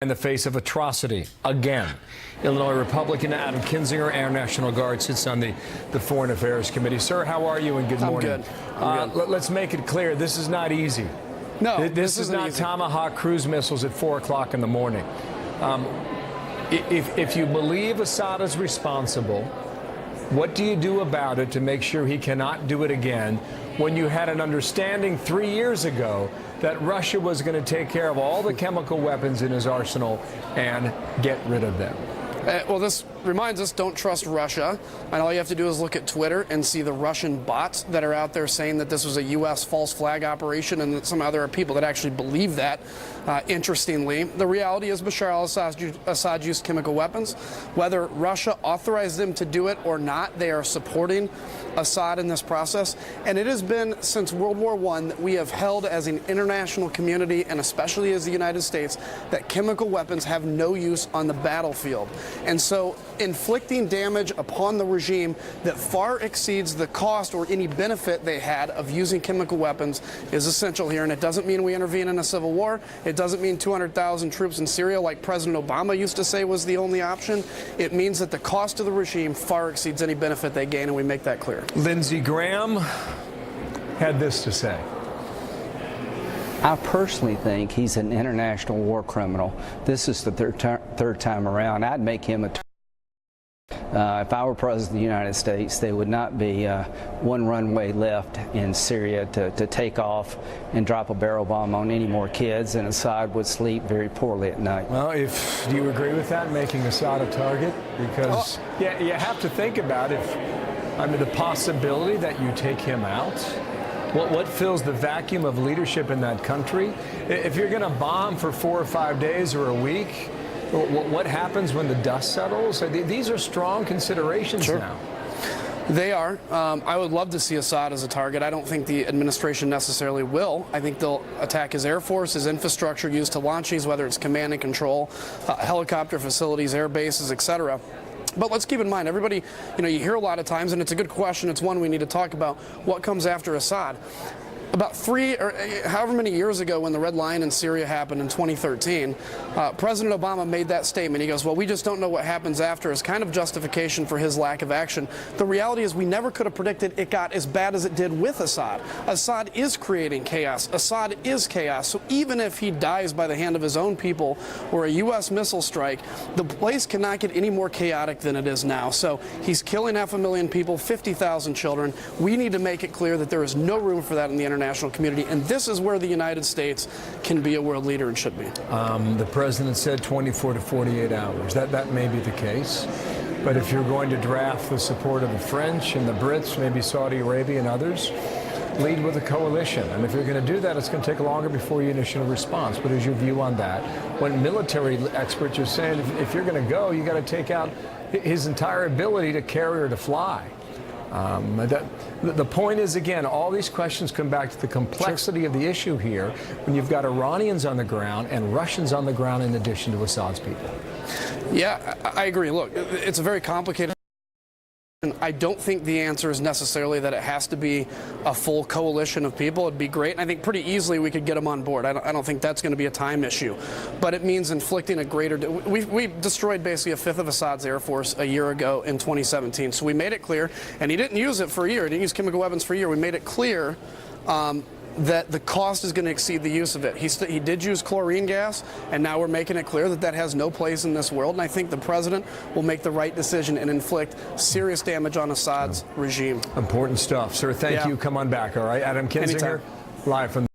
In the face of atrocity again. Illinois Republican Adam Kinzinger, Air National Guard, sits on the Foreign Affairs Committee. Sir, how are you, and good morning? I'm good. Let's make it clear, this is not easy. No, this is not easy. Tomahawk cruise missiles at 4 o'clock in the morning. If you believe Assad is responsible, what do you do about it to make sure he cannot do it again, when you had an understanding 3 years ago that Russia was going to take care of all the chemical weapons in his arsenal and get rid of them? Well, this reminds us, don't trust Russia. And all you have to do is look at Twitter and see the Russian bots that are out there saying that this was a U.S. false flag operation, and that somehow there are people that actually believe that. Interestingly, the reality is Bashar al-Assad used chemical weapons. Whether Russia authorized them to do it or not, they are supporting Assad in this process. And it has been since World War I that we have held as an international community, and especially as the United States, that chemical weapons have no use on the battlefield. And so inflicting damage upon the regime that far exceeds the cost or any benefit they had of using chemical weapons is essential here. And it doesn't mean we intervene in a civil war. It doesn't mean 200,000 troops in Syria, like President Obama used to say was the only option. It means that the cost of the regime far exceeds any benefit they gain, and we make that clear. Lindsey Graham had this to say. I personally think he's an international war criminal. This is the third time around. I'd make him a if I were president of the United States, there would not be one runway left in Syria to take off and drop a barrel bomb on any more kids, and Assad would sleep very poorly at night. Well, do you agree with that, making Assad a target? Because yeah, you have to think about the possibility that you take him out. What fills the vacuum of leadership in that country? If you're going to bomb for 4 or 5 days or a week, what happens when the dust settles? These are strong considerations now. They are. I would love to see Assad as a target. I don't think the administration necessarily will. I think they'll attack his air force, his infrastructure used to launch these, whether it's command and control, helicopter facilities, air bases, etc. But let's keep in mind, everybody, you hear a lot of times, and it's a good question, it's one we need to talk about, what comes after Assad? About 3 or however many years ago, when the Red Line in Syria happened in 2013, President Obama made that statement. He goes, well, we just don't know what happens after, as kind of justification for his lack of action. The reality is we never could have predicted it got as bad as it did with Assad. Assad is creating chaos. Assad is chaos. So even if he dies by the hand of his own people or a U.S. missile strike, the place cannot get any more chaotic than it is now. So he's killing 500,000 people, 50,000 children. We need to make it clear that there is no room for that in the international community, and this is where the United States can be a world leader and should be. The president said 24 to 48 hours. That may be the case, but if you're going to draft the support of the French and the Brits, maybe Saudi Arabia and others, lead with a coalition. And if you're going to do that, it's going to take longer before you initiate a response. What is your view on that? When military experts are saying if you're going to go, you got to take out his entire ability to carry or to fly. The point is, again, all these questions come back to the complexity of the issue here when you've got Iranians on the ground and Russians on the ground in addition to Assad's people. Yeah, I agree. Look, it's a very complicated. I don't think the answer is necessarily that it has to be a full coalition of people. It'd be great, and I think pretty easily we could get them on board. I don't think that's going to be a time issue, but it means inflicting a greater. We destroyed basically 1/5 of Assad's air force a year ago in 2017. So we made it clear, and he didn't use it for a year. He didn't use chemical weapons for a year. We made it clear that the cost is going to exceed the use of it. He did use chlorine gas, and now we're making it clear that that has no place in this world. And I think the president will make the right decision and inflict serious damage on Assad's regime. Important stuff. Sir, thank you. Come on back, all right? Adam Kinzinger, live from